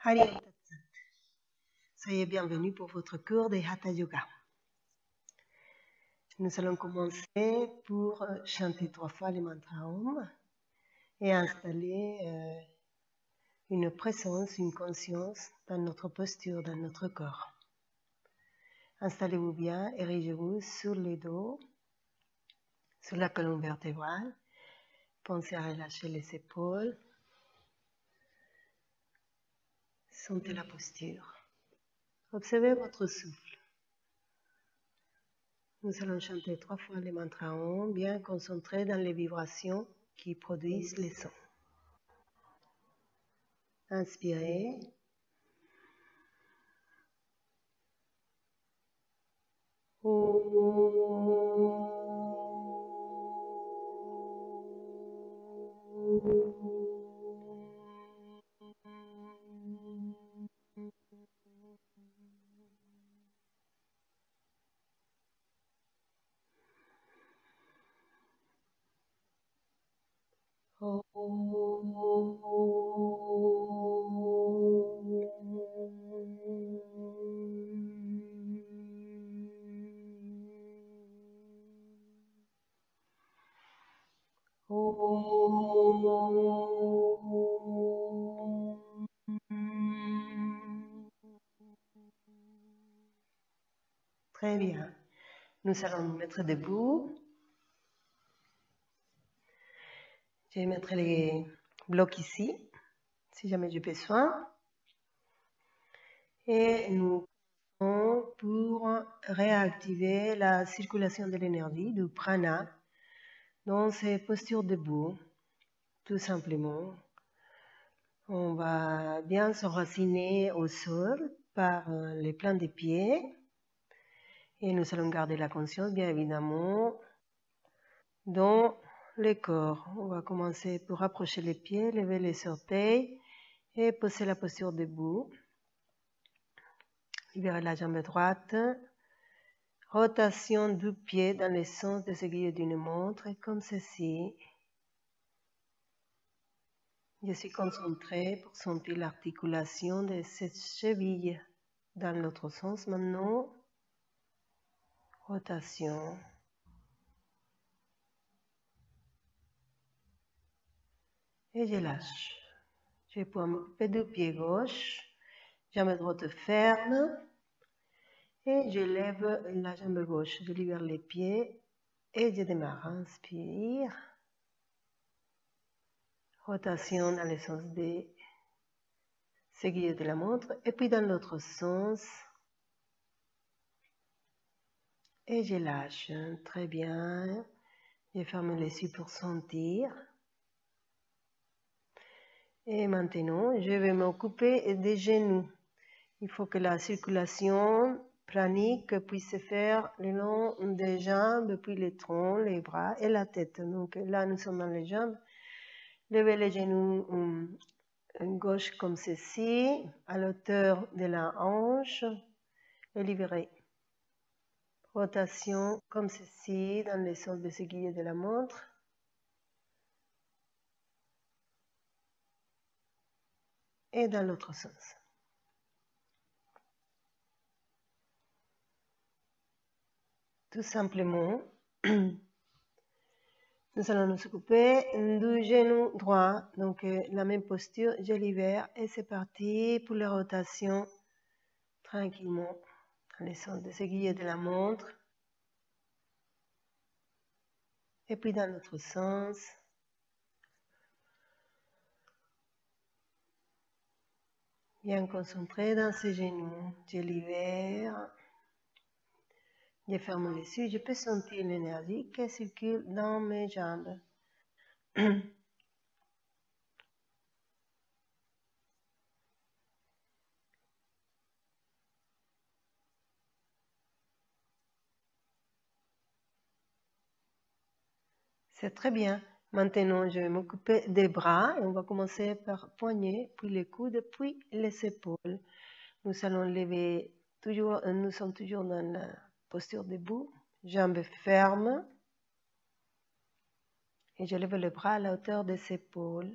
Hari Om Tat Sat. Soyez bienvenus pour votre cours de Hatha Yoga. Nous allons commencer pour chanter 3 fois le mantra Om et installer une présence, une conscience dans notre posture, dans notre corps. Installez-vous bien, érigez-vous sur les dos, sur la colonne vertébrale. Pensez à relâcher les épaules. Sentez la posture. Observez votre souffle. Nous allons chanter 3 fois le mantra Om, bien concentrés dans les vibrations qui produisent les sons. Inspirez. Très bien. Nous allons nous mettre debout. Je vais mettre les blocs ici, si jamais j'ai besoin. Et nous allons pour réactiver la circulation de l'énergie, du prana, dans ces postures debout, tout simplement. On va bien s'enraciner au sol par les plans des pieds. Et nous allons garder la conscience, bien évidemment, dans le corps. On va commencer pour rapprocher les pieds, lever les orteils et poser la posture debout. Libérez la jambe droite. Rotation du pied dans le sens des aiguilles d'une montre, comme ceci. Je suis concentrée pour sentir l'articulation de cette cheville dans l'autre sens maintenant. Rotation. Et je lâche. Je peux m'occuper du pied gauche. Jambe droite ferme. Et je lève la jambe gauche. Je libère les pieds. Et je démarre. Inspire. Rotation dans le sens des aiguilles de la montre. Et puis dans l'autre sens. Et je lâche. Très bien. Je ferme les yeux pour sentir. Et maintenant, je vais m'occuper des genoux. Il faut que la circulation pranique puisse se faire le long des jambes, puis les troncs, les bras et la tête. Donc là, nous sommes dans les jambes. Levez les genoux gauche comme ceci, à l'auteur de la hanche, et libérez. Rotation comme ceci, dans le sens des aiguilles de la montre. Et dans l'autre sens. Tout simplement, nous allons nous occuper du genou droit. Donc la même posture, je libère et c'est parti pour la rotation tranquillement dans le sens des aiguilles de la montre. Et puis dans l'autre sens. Bien concentré dans ces genoux, je libère. Je ferme les yeux, je peux sentir l'énergie qui circule dans mes jambes. C'est très bien. Maintenant, je vais m'occuper des bras et on va commencer par poignets, puis les coudes, puis les épaules. Nous allons lever, nous sommes toujours dans la posture debout, jambes fermes. Et je lève les bras à la hauteur des épaules.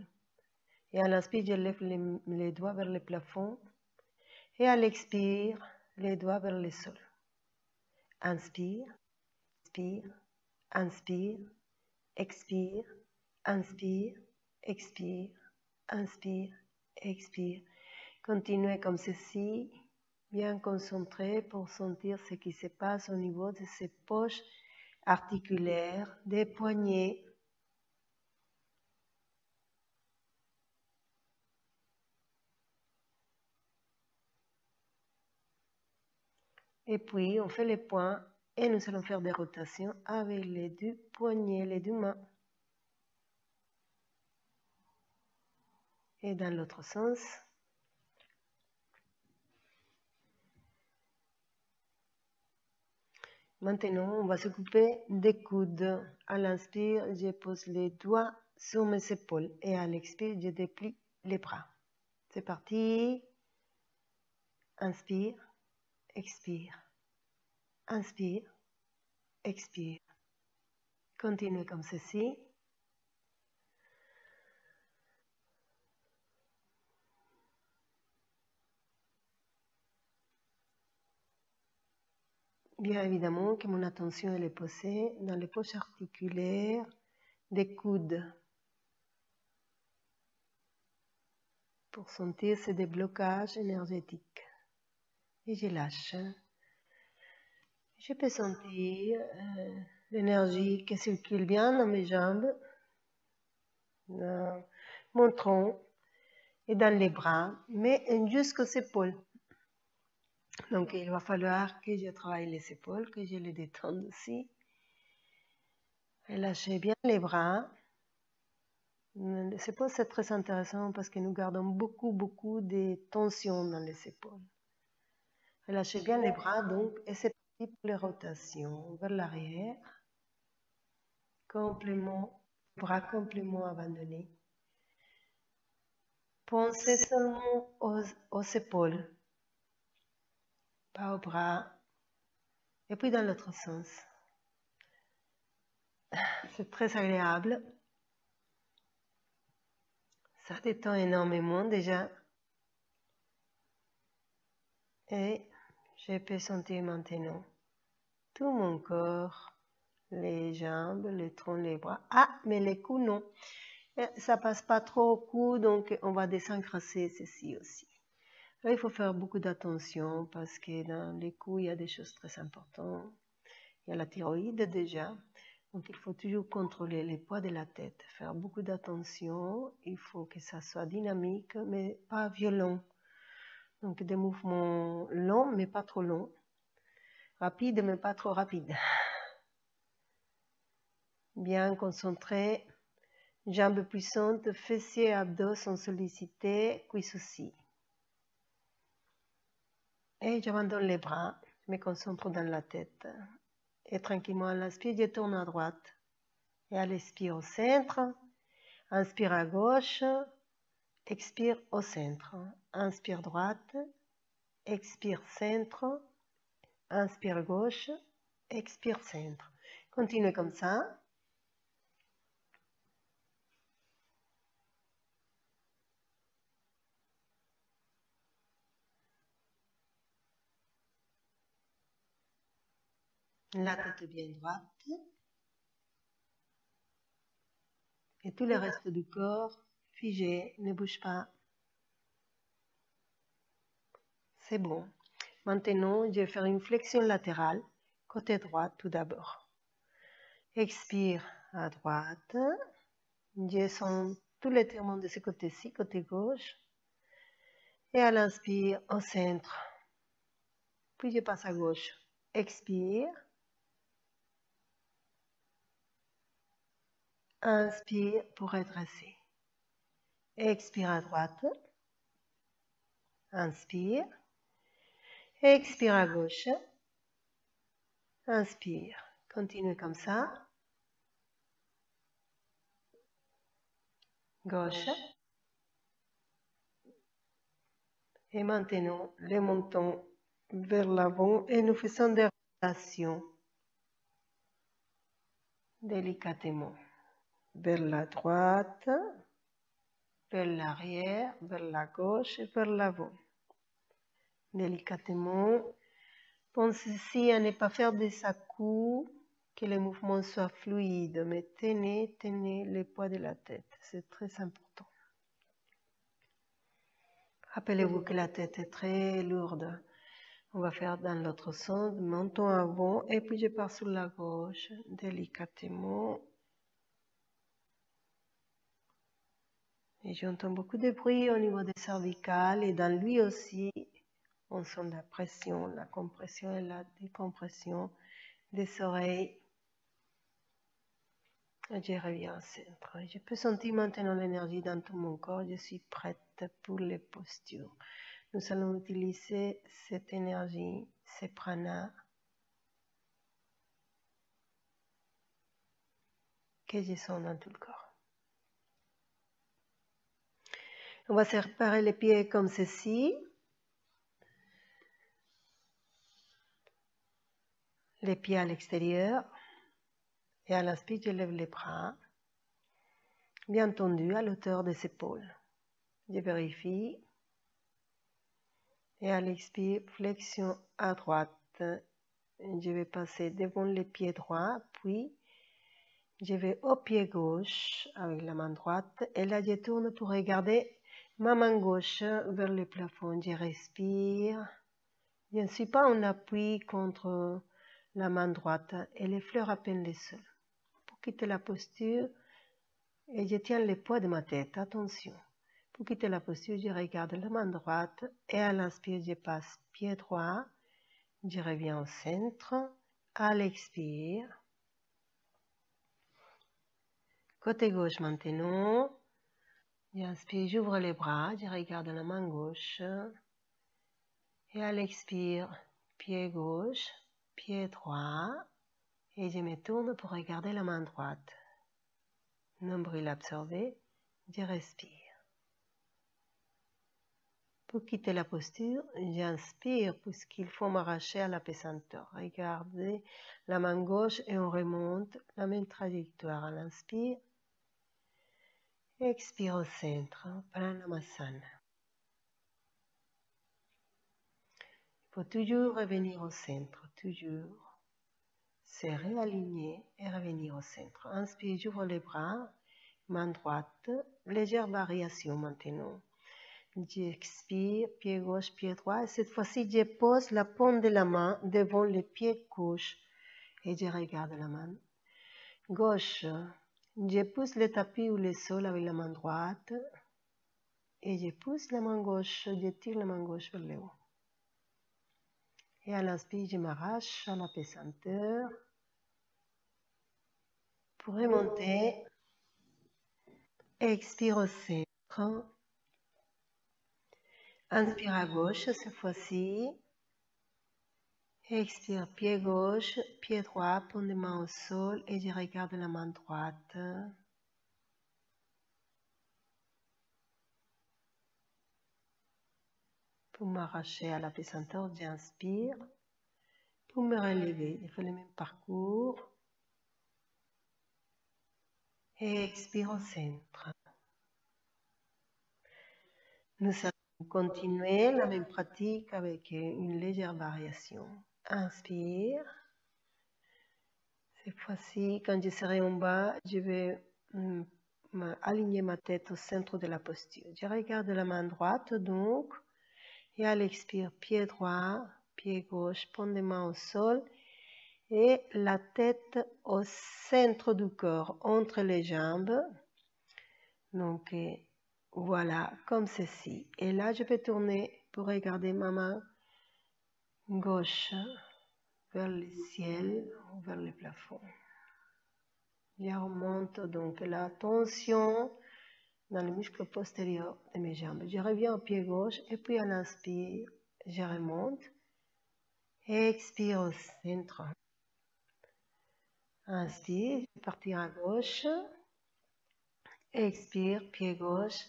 Et à l'inspire, je lève les doigts vers le plafond. Et à l'expire, les doigts vers le sol. Inspire, expire, inspire, expire, inspire, expire, inspire, expire. Continuez comme ceci, bien concentré pour sentir ce qui se passe au niveau de ces poches articulaires, des poignets. Et puis, on fait les points et nous allons faire des rotations avec les deux poignets, les deux mains. Et dans l'autre sens. Maintenant, on va s'occuper des coudes. À l'inspire, je pose les doigts sur mes épaules et à l'expire, je déplie les bras. C'est parti. Inspire, expire. Inspire, expire. Continuez comme ceci. Bien évidemment que mon attention elle est posée dans les poches articulaires des coudes pour sentir ce déblocage énergétique. Et je lâche. Je peux sentir l'énergie qui circule bien dans mes jambes, dans mon tronc et dans les bras, mais jusqu'aux épaules. Donc il va falloir que je travaille les épaules, que je les détende aussi. Et lâchez bien les bras. Les épaules, c'est très intéressant parce que nous gardons beaucoup de tension dans les épaules. Et lâchez bien les bras, donc, et c'est parti pour les rotations vers l'arrière. Complément, bras complètement abandonnés. Pensez seulement aux épaules, pas aux bras. Et puis dans l'autre sens. C'est très agréable. Ça détend énormément déjà. Et je peux sentir maintenant tout mon corps, les jambes, le tronc, les bras. Ah, mais les coups, non. Ça passe pas trop au cou, donc on va désencrasser ceci aussi. Là, il faut faire beaucoup d'attention parce que dans les coups, il y a des choses très importantes. Il y a la thyroïde déjà. Donc, il faut toujours contrôler les poids de la tête, faire beaucoup d'attention. Il faut que ça soit dynamique, mais pas violent. Donc, des mouvements longs, mais pas trop longs. Rapides, mais pas trop rapides. Bien concentré. Jambes puissantes, fessiers, abdos sont sollicités, cuisses aussi. Et j'abandonne les bras, je me concentre dans la tête. Et tranquillement à l'inspire, je tourne à droite. Et à l'expire au centre. Inspire à gauche. Expire au centre. Inspire droite. Expire centre. Inspire gauche. Expire centre. Continuez comme ça. La tête bien droite. Et tout le reste du corps figé, ne bouge pas. C'est bon. Maintenant, je vais faire une flexion latérale, côté droit tout d'abord. Expire à droite. Je sens tout l'étirement de ce côté-ci, côté gauche. Et à l'inspire, au centre. Puis je passe à gauche. Expire. Inspire pour redresser. Expire à droite. Inspire. Expire à gauche. Inspire. Continue comme ça. Gauche. Et maintenant, les montons vers l'avant et nous faisons des rotations délicatement vers la droite, vers l'arrière, vers la gauche et vers l'avant. Délicatement, pensez à ne pas faire des à-coups, que les mouvements soient fluides, mais tenez le poids de la tête, c'est très important. Rappelez-vous que la tête est très lourde. On va faire dans l'autre sens, menton avant, et puis je pars sur la gauche, délicatement. Et j'entends beaucoup de bruit au niveau des cervicales, et dans lui aussi, on sent la pression, la compression et la décompression des oreilles. Et je reviens au centre. Je peux sentir maintenant l'énergie dans tout mon corps. Je suis prête pour les postures. Nous allons utiliser cette énergie, ces pranas, que je sens dans tout le corps. On va séparer les pieds comme ceci. Les pieds à l'extérieur. Et à l'inspire, je lève les bras, bien tendus à l'auteur des épaules. Je vérifie. Et à l'expire, flexion à droite. Je vais passer devant les pieds droits, puis je vais au pied gauche avec la main droite. Et là, je tourne pour regarder ma main gauche vers le plafond. Je respire. Je ne suis pas en appui contre la main droite. Elle effleure à peine le sol. Pour quitter la posture, et je tiens le poids de ma tête. Attention. Pour quitter la posture, je regarde la main droite. Et à l'inspire, je passe pied droit. Je reviens au centre. À l'expire. Côté gauche maintenant. J'inspire, j'ouvre les bras. Je regarde la main gauche. Et à l'expire, pied gauche, pied droit. Et je me tourne pour regarder la main droite. Nombril absorbé. Je respire. Pour quitter la posture, j'inspire puisqu'il faut m'arracher à la pesanteur. Regardez la main gauche et on remonte la même trajectoire à l'inspire. Expire au centre, Pranamasan. Il faut toujours revenir au centre, toujours se réaligner et revenir au centre. Inspire, j'ouvre les bras, main droite, légère variation maintenant. J'expire, pied gauche, pied droit. Et cette fois-ci, je pose la paume de la main devant le pied gauche. Et je regarde la main gauche. Je pousse le tapis ou le sol avec la main droite. Et je pousse la main gauche, je tire la main gauche vers le haut. Et à l'inspire, je m'arrache à la pesanteur. Pour remonter, expire au centre. Inspire à gauche cette fois-ci. Expire, pied gauche, pied droit, paume de main au sol et je regarde la main droite. Pour m'arracher à la pesanteur, j'inspire. Pour me relever, je fais le même parcours. Et expire au centre. Nous allons continuer la même pratique avec une légère variation. Inspire. Cette fois-ci, quand je serai en bas, je vais aligner ma tête au centre de la posture. Je regarde la main droite, donc, et à l'expire, pied droit, pied gauche, paume de main au sol, et la tête au centre du corps, entre les jambes. Donc, voilà, comme ceci. Et là, je vais tourner pour regarder ma main gauche vers le ciel ou vers le plafond. Je remonte donc la tension dans le muscle postérieur de mes jambes. Je reviens au pied gauche et puis à l'inspire, je remonte. Expire au centre. Inspire, je vais partir à gauche. Expire, pied gauche,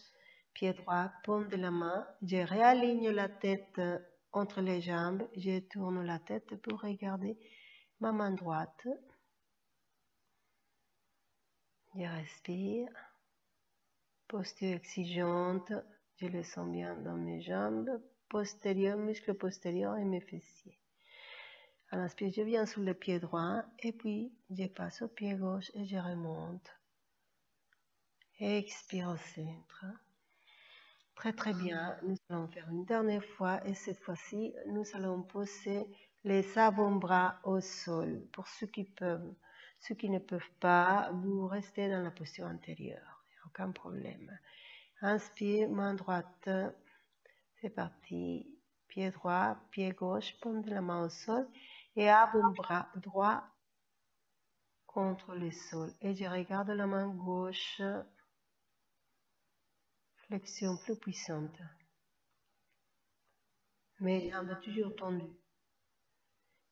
pied droit, paume de la main. Je réaligne la tête entre les jambes. Je tourne la tête pour regarder ma main droite. Je respire. Posture exigeante, je le sens bien dans mes jambes postérieures, muscles postérieurs et mes fessiers. À l'inspire, je viens sur le pied droit et puis je passe au pied gauche et je remonte. Expire au centre. Très très bien, nous allons faire une dernière fois et cette fois-ci, nous allons poser les avant-bras au sol. Pour ceux qui peuvent, ceux qui ne peuvent pas, vous restez dans la posture antérieure, aucun problème. Inspire, main droite, c'est parti. Pied droit, pied gauche, paume de la main au sol et avant-bras droit contre le sol. Et je regarde la main gauche, flexion plus puissante. Mes jambes toujours tendues.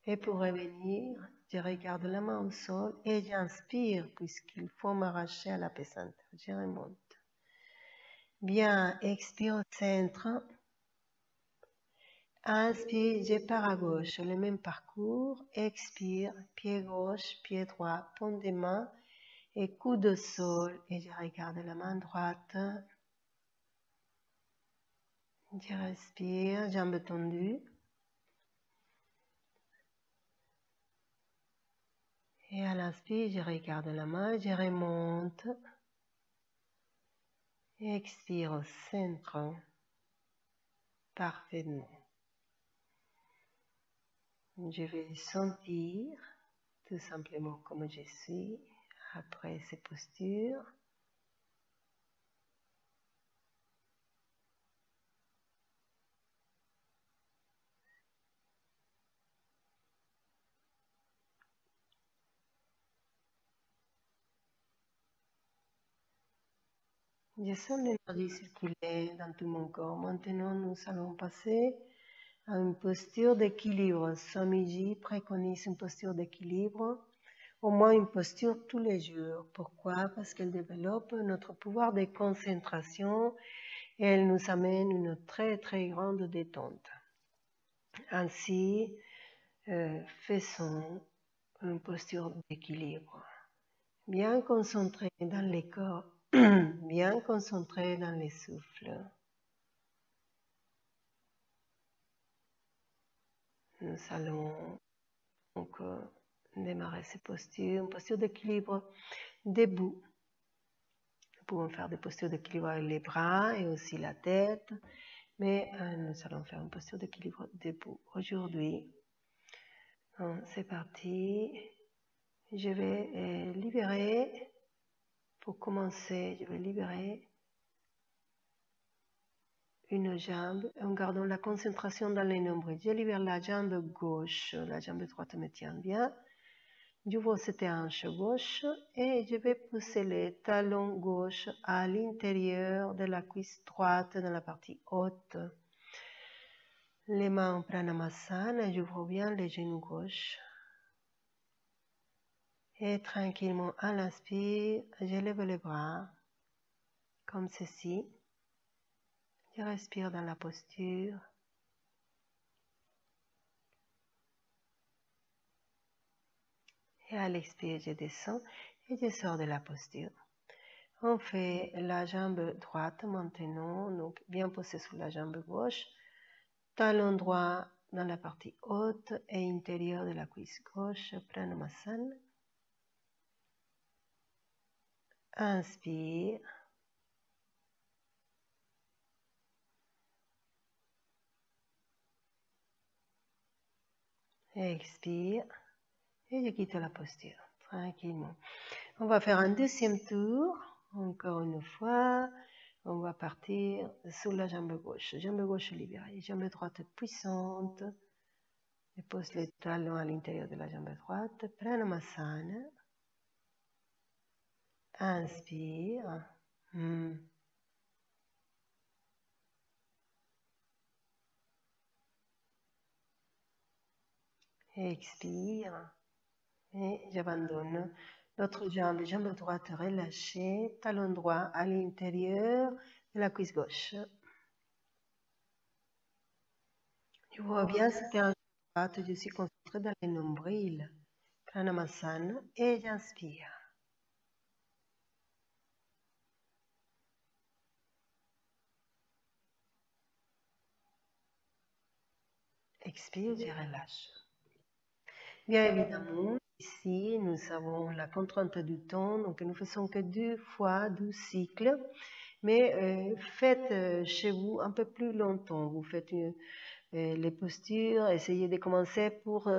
Et pour revenir, je regarde la main au sol et j'inspire puisqu'il faut m'arracher à la pesante. Je remonte. Bien, expire au centre. Inspire, je pars à gauche, le même parcours. Expire, pied gauche, pied droit, paume des mains et coude au sol. Et je regarde la main droite. Je respire, jambes tendues. Et à l'inspire, je regarde la main, je remonte. Expire au centre. Parfaitement. Je vais sentir tout simplement comme je suis après ces postures. Je sens l'énergie circuler dans tout mon corps. Maintenant, nous allons passer à une posture d'équilibre. Swamiji préconise une posture d'équilibre, au moins une posture tous les jours. Pourquoi? Parce qu'elle développe notre pouvoir de concentration et elle nous amène une très très grande détente. Ainsi, faisons une posture d'équilibre. Bien concentré dans les corps, bien concentré dans les souffles. Nous allons donc démarrer ces postures, une posture d'équilibre debout. Nous pouvons faire des postures d'équilibre avec les bras et aussi la tête, mais nous allons faire une posture d'équilibre debout. Aujourd'hui, c'est parti. Je vais libérer, pour commencer, je vais libérer une jambe en gardant la concentration dans les nombrils. Je libère la jambe gauche, la jambe droite me tient bien. J'ouvre cette hanche gauche et je vais pousser les talons gauche à l'intérieur de la cuisse droite dans la partie haute. Les mains en Pranamāsana, j'ouvre bien les genoux gauche. Et tranquillement à l'inspire, je lève les bras comme ceci. Je respire dans la posture. Et à l'expire, je descends et je sors de la posture. On fait la jambe droite maintenant, donc bien posée sur la jambe gauche. Talon droit dans la partie haute et intérieure de la cuisse gauche. Pranamāsana. Inspire. Expire. Et je quitte la posture, tranquillement. On va faire un deuxième tour, encore une fois. On va partir sur la jambe gauche. Jambe gauche libérée, jambe droite puissante. Je pose les talons à l'intérieur de la jambe droite. Pranamāsana. Inspire. Expire. Et j'abandonne. L'autre jambe, jambe droite relâchée, talon droit à l'intérieur de la cuisse gauche. Je vois bien cette hanche droite, je suis concentrée dans les nombrils. Pranamāsana et j'inspire. expire, je relâche. Bien évidemment, ici, nous avons la contrainte du temps, donc nous faisons que 2 fois 12 cycles, mais faites chez vous un peu plus longtemps. Vous faites les postures, essayez de commencer pour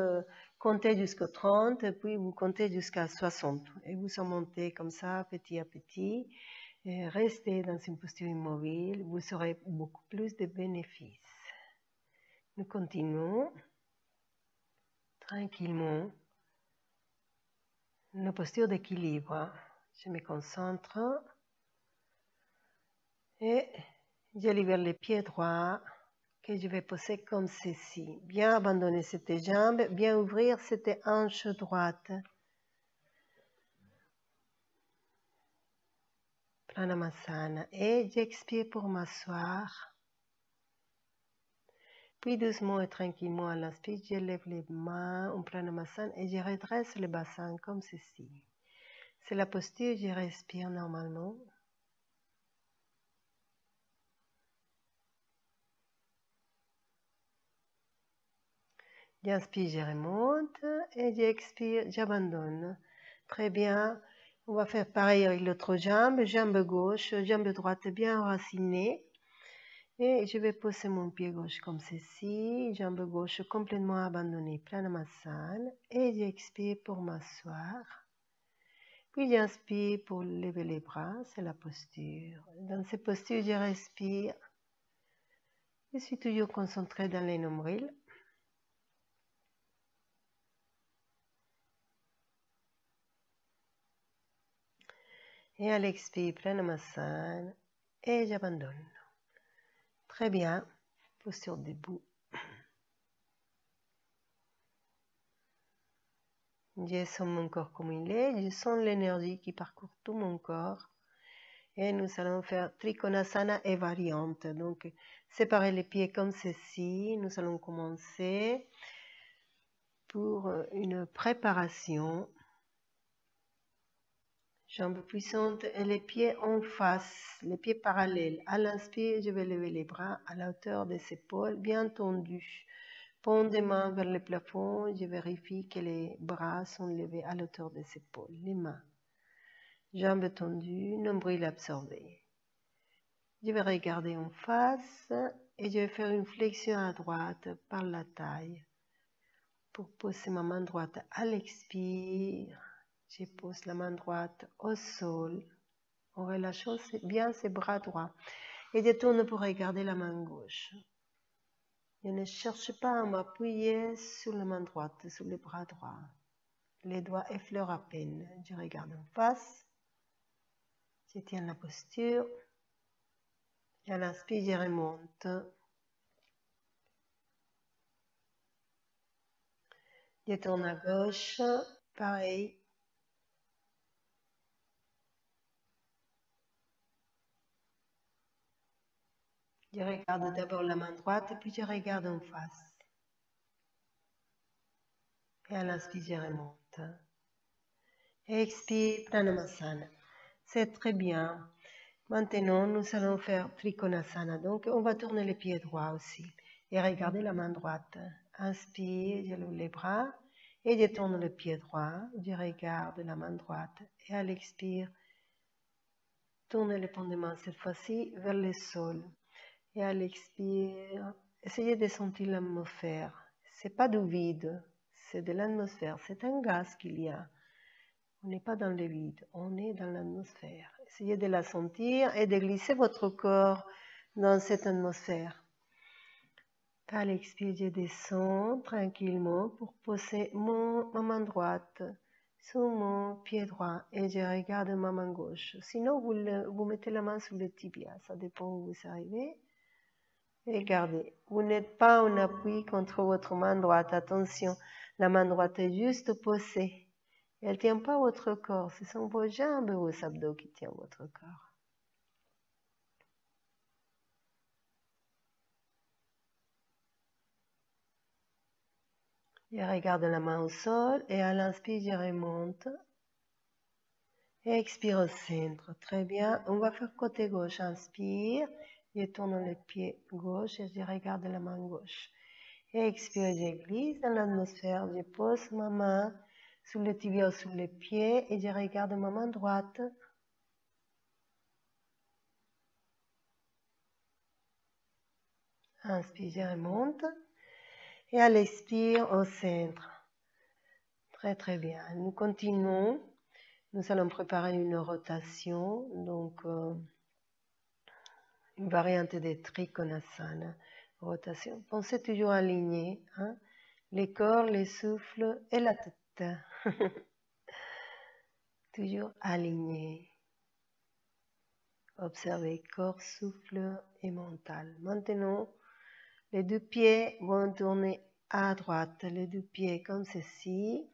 compter jusqu'à 30, puis vous comptez jusqu'à 60. Et vous en montez comme ça, petit à petit. Et restez dans une posture immobile, vous aurez beaucoup plus de bénéfices. Nous continuons tranquillement nos postures d'équilibre. Je me concentre et je libère les pieds droits que je vais poser comme ceci. Bien abandonner cette jambe, bien ouvrir cette hanche droite. Pranamāsana. Et j'expire pour m'asseoir. Puis doucement et tranquillement à l'inspire, je lève les mains en Pranamāsana et je redresse le bassin comme ceci. C'est la posture, je respire normalement. J'inspire, je remonte et j'expire, j'abandonne. Très bien. On va faire pareil avec l'autre jambe, jambe gauche, jambe droite bien enracinée. Et je vais poser mon pied gauche comme ceci, jambe gauche complètement abandonnée, Pranamāsana. Et j'expire pour m'asseoir. Puis j'inspire pour lever les bras, c'est la posture. Dans cette posture, je respire. Je suis toujours concentrée dans les nombrils. Et à l'expire, Pranamāsana. Et j'abandonne. Très bien. Posture debout. Je sens mon corps comme il est. Je sens l'énergie qui parcourt tout mon corps. Et nous allons faire Trikonasana et variante. Donc, séparer les pieds comme ceci. Nous allons commencer pour une préparation. Jambes puissantes et les pieds en face, les pieds parallèles. À l'inspire, je vais lever les bras à la hauteur des épaules, bien tendus. Pont des mains vers le plafond, je vérifie que les bras sont levés à la hauteur des épaules. Les mains. Jambes tendues, nombril absorbé. Je vais regarder en face et je vais faire une flexion à droite par la taille. Pour poser ma main droite à l'expire, je pose la main droite au sol en relâchant bien ses bras droits. Et je tourne pour regarder la main gauche. Je ne cherche pas à m'appuyer sur la main droite, sur le bras droit. Les doigts effleurent à peine. Je regarde en face. Je tiens la posture. Et à l'inspire, je remonte. Je tourne à gauche. Pareil. Je regarde d'abord la main droite, puis je regarde en face. Et à l'inspire, je remonte. Expire, Pranamāsana. C'est très bien. Maintenant, nous allons faire Trikonasana. Donc, on va tourner les pieds droits aussi. Et regarder la main droite. Inspire, je lève les bras. Et je tourne le pied droit. Je regarde la main droite. Et à l'expire, tourne le pont des mains cette fois-ci vers le sol. Et à l'expire, essayez de sentir l'atmosphère. Ce n'est pas du vide, c'est de l'atmosphère. C'est un gaz qu'il y a. On n'est pas dans le vide, on est dans l'atmosphère. Essayez de la sentir et de glisser votre corps dans cette atmosphère. À l'expire, je descends tranquillement pour poser ma main droite sur mon pied droit et je regarde ma main gauche. Sinon, vous mettez la main sur le tibia, ça dépend où vous arrivez. Regardez, vous n'êtes pas en appui contre votre main droite. Attention, la main droite est juste posée. Elle ne tient pas votre corps. Ce sont vos jambes et vos abdos qui tiennent votre corps. Je regarde la main au sol et à l'inspire, je remonte. Et expire au centre. Très bien. On va faire côté gauche. Inspire. Je tourne le pied gauche et je regarde la main gauche. Expire, je glisse dans l'atmosphère. Je pose ma main sur le tibia ou sur les pieds et je regarde ma main droite. Inspire, je remonte. Et à l'expire, au centre. Très très bien. Nous continuons. Nous allons préparer une rotation. Donc, une variante de Trikonasana. Rotation. Pensez toujours aligné. Hein? Les corps, les souffles et la tête. Toujours aligné. Observez corps, souffle et mental. Maintenant, les deux pieds vont tourner à droite. Les deux pieds comme ceci.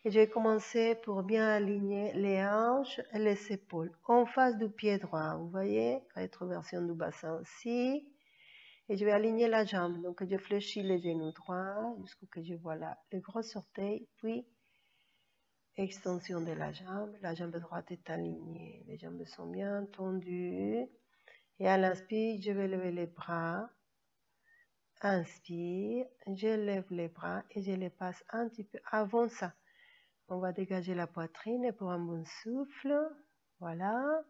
Et je vais commencer pour bien aligner les hanches et les épaules en face du pied droit. Vous voyez, rétroversion du bassin aussi. Et je vais aligner la jambe. Donc, je fléchis les genoux droits jusqu'à ce que je vois là les gros orteils. Puis, extension de la jambe. La jambe droite est alignée. Les jambes sont bien tendues. Et à l'inspire, je vais lever les bras. Inspire, je lève les bras et je les passe un petit peu avant ça. On va dégager la poitrine pour un bon souffle. Voilà.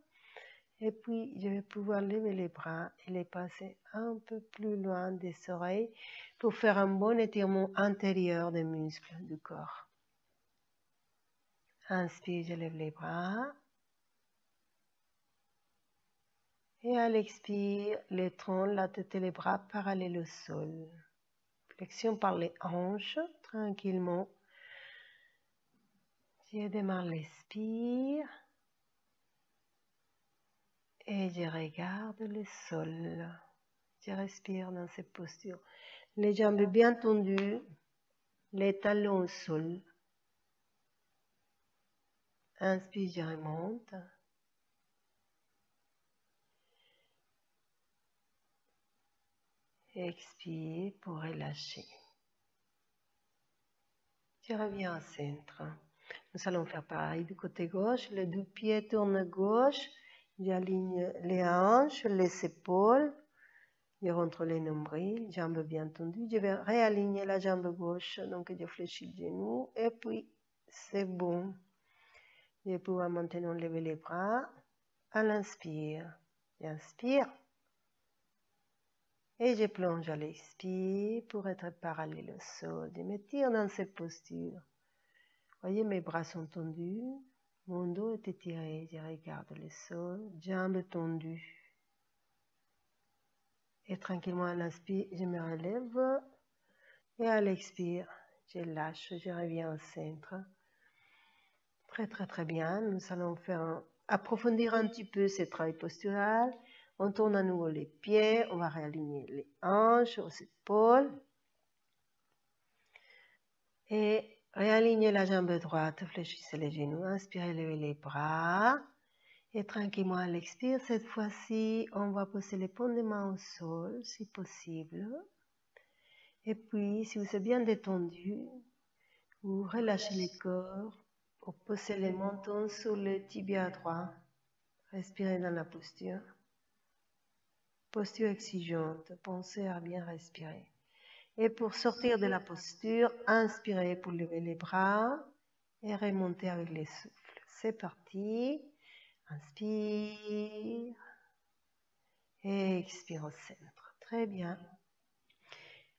Et puis, je vais pouvoir lever les bras et les passer un peu plus loin des oreilles pour faire un bon étirement intérieur des muscles du corps. Inspire, je lève les bras. Et à l'expire, les troncs, la tête et les bras parallèles au sol. Flexion par les hanches, tranquillement. Je démarre l'expire. Et je regarde le sol. Je respire dans cette posture. Les jambes bien tendues, les talons au sol. Inspire, je remonte. Expire pour relâcher. Je reviens au centre. Nous allons faire pareil du côté gauche. Les deux pieds tournent à gauche. J'aligne les hanches, les épaules. Je rentre les nombrils, jambes bien tendues. Je vais réaligner la jambe gauche. Donc, je fléchis le genou. Et puis, c'est bon. Je vais pouvoir maintenant lever les bras. À l'inspire. J'inspire. Et je plonge à l'expire pour être parallèle au sol. Je me tire dans cette posture. Voyez, mes bras sont tendus. Mon dos est étiré. Je regarde le sol. Jambes tendues. Et tranquillement à l'inspire, je me relève. Et à l'expire, je lâche. Je reviens au centre. Très très très bien. Nous allons approfondir un petit peu ce travail postural. On tourne à nouveau les pieds. On va réaligner les hanches aux épaules. Et réaligner la jambe droite. Fléchissez les genoux. Inspirez, levez les bras. Et tranquillement à l'expire, cette fois-ci, on va poser les paumes des mains au sol, si possible. Et puis, si vous êtes bien détendu, vous relâchez le corps. Vous posez les mentons sur le tibia droit. Respirez dans la posture. Posture exigeante. Pensez à bien respirer. Et pour sortir de la posture, inspirez pour lever les bras et remonter avec les souffles. C'est parti. Inspire. Et expire au centre. Très bien.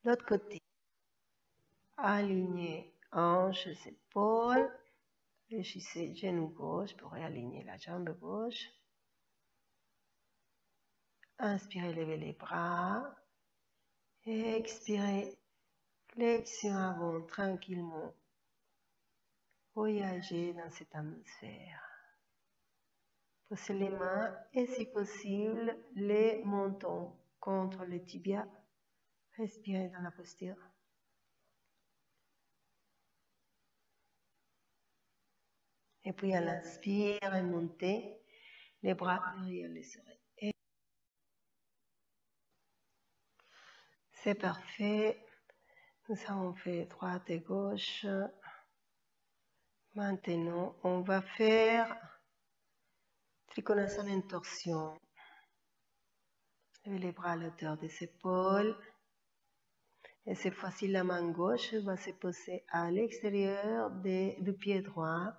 L'autre côté. Alignez hanches, épaules. Fléchissez genou gauche pour réaligner la jambe gauche. Inspirez, levez les bras. Et expirez, flexion avant, tranquillement. Voyagez dans cette atmosphère. Posez les mains et si possible, les mentons contre le tibia. Respirez dans la posture. Et puis à l'inspire, remontez les bras derrière les oreilles. C'est parfait. Nous avons fait droite et gauche. Maintenant, on va faire Trikonasana en torsion. Levez les bras à la hauteur des épaules. Et cette fois-ci, la main gauche va se poser à l'extérieur du pied droit.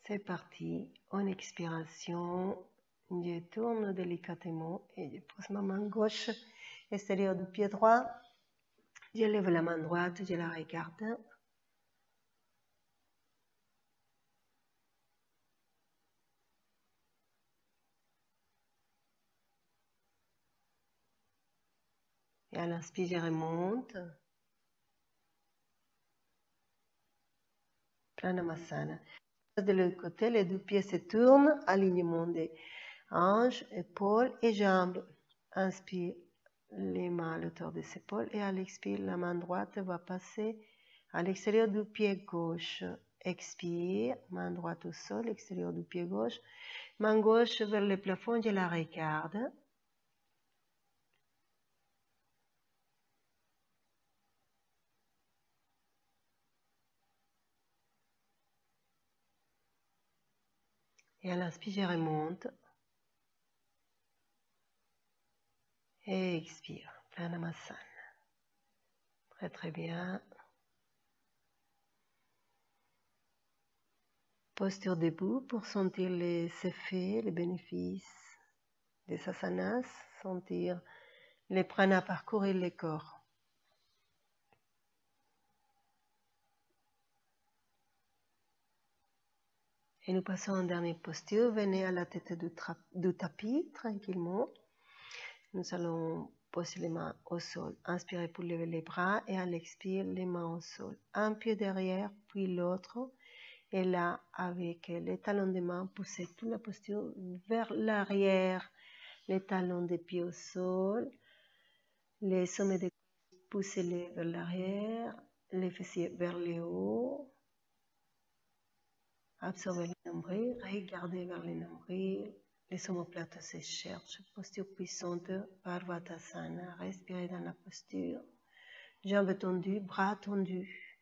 C'est parti. En expiration, je tourne délicatement et je pose ma main gauche extérieure du pied droit. Je lève la main droite, je la regarde. Et à l'inspire, je remonte. Pranamasana. De l'autre côté, les deux pieds se tournent, alignement des hanches, épaules et jambes. Inspire, les mains à l'auteur des épaules et à l'expire, la main droite va passer à l'extérieur du pied gauche. Expire, main droite au sol, extérieur du pied gauche. Main gauche vers le plafond, je la regarde. Et à l'inspire, je remonte. Et expire, Pranamasana. Très très bien. Posture debout pour sentir les effets, les bénéfices des asanas, sentir les pranas parcourir le corps. Et nous passons en dernière posture. Venez à la tête du tapis, tranquillement. Nous allons poser les mains au sol. Inspirez pour lever les bras et à l'expire, les mains au sol. Un pied derrière, puis l'autre. Et là, avec les talons des mains, poussez toute la posture vers l'arrière. Les talons des pieds au sol. Les sommets des cuisses, poussez-les vers l'arrière. Les fessiers vers le haut. Absorbez le nombril, regardez vers le nombril, les omoplates se cherchent, posture puissante, Parvatasana, respirez dans la posture, jambes tendues, bras tendus.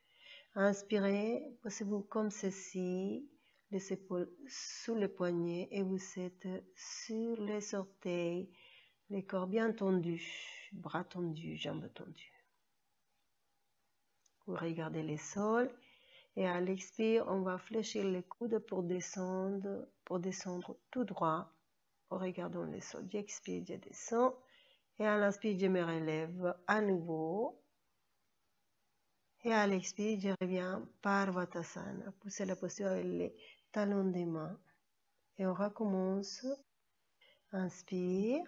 Inspirez, posez-vous comme ceci, les épaules sous les poignets et vous êtes sur les orteils, les corps bien tendus, bras tendus, jambes tendues. Vous regardez le sol. Et à l'expire, on va fléchir les coudes pour descendre tout droit en regardant le sol. J'expire, je descends. Et à l'inspire, je me relève à nouveau. Et à l'expire, je reviens Parvatasana. Poussez la posture avec les talons des mains. Et on recommence. Inspire.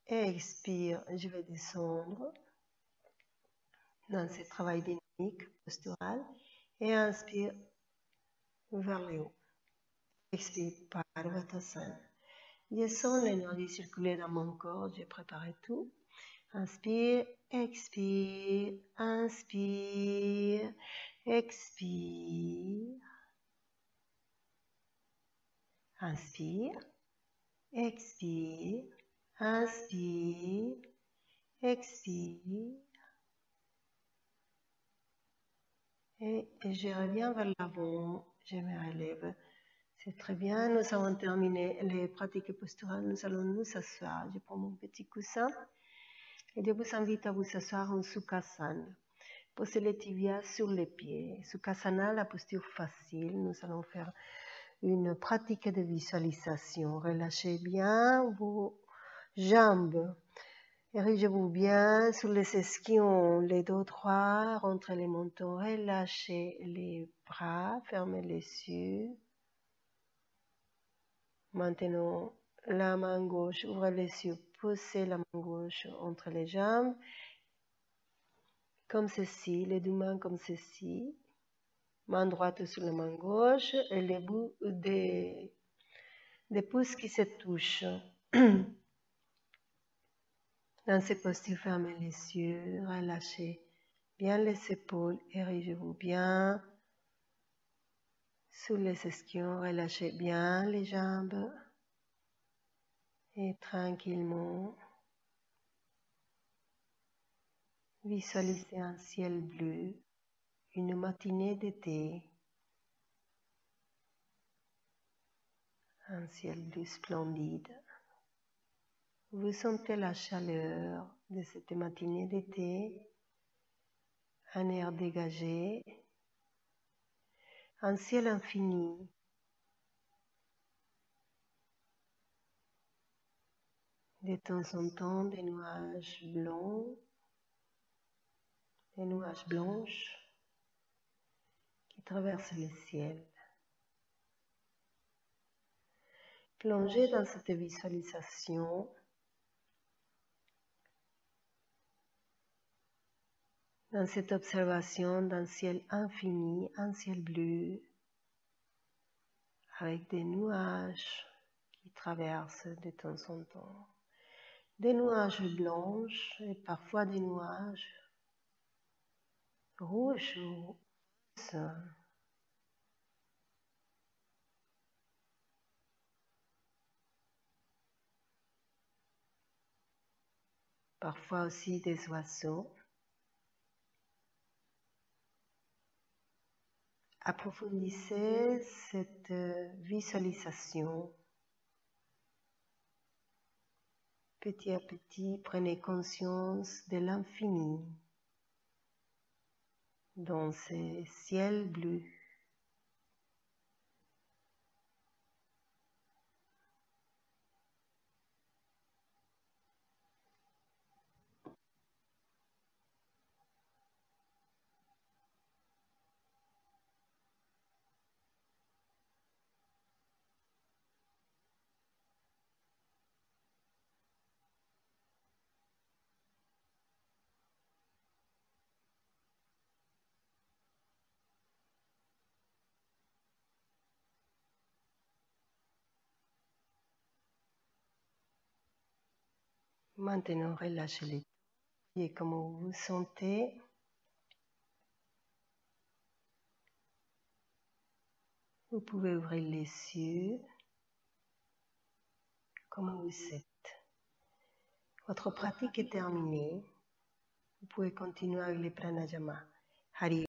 Et expire, je vais descendre dans ce travail dynamique postural. Et inspire vers le haut. Expire Parvatasana. Je sens l'énergie circuler dans mon corps, j'ai préparé tout. Inspire, expire, inspire, expire. Inspire, expire, inspire, expire. Et je reviens vers l'avant, je me relève. C'est très bien, nous avons terminé les pratiques posturales, nous allons nous asseoir. Je prends mon petit coussin et je vous invite à vous asseoir en Sukhasana. Posez les tibias sur les pieds. Sukhasana, la posture facile, nous allons faire une pratique de visualisation. Relâchez bien vos jambes. Érigez-vous bien sur les ischions, les dos droits, rentrez les mentons, relâchez les bras, fermez les yeux. Maintenant, la main gauche, ouvrez les yeux, poussez la main gauche entre les jambes, comme ceci, les deux mains comme ceci. Main droite sur la main gauche et les bouts des pouces qui se touchent. Dans ces postures, fermez les yeux, relâchez bien les épaules, érigez-vous bien sur les ischions, relâchez bien les jambes et tranquillement visualisez un ciel bleu, une matinée d'été, un ciel bleu splendide. Vous sentez la chaleur de cette matinée d'été, un air dégagé, un ciel infini. De temps en temps, des nuages blancs, des nuages blanches qui traversent le ciel. Plongez dans cette visualisation, dans cette observation d'un ciel infini, un ciel bleu, avec des nuages qui traversent de temps en temps. Des nuages blanches et parfois des nuages rouges ou roses. Parfois aussi des oiseaux. Approfondissez cette visualisation. Petit à petit, prenez conscience de l'infini dans ces ciels bleus. Maintenant, relâchez les pieds. Voyez comment vous vous sentez. Vous pouvez ouvrir les yeux. Comment vous êtes? Votre pratique est terminée. Vous pouvez continuer avec les pranayama. Hari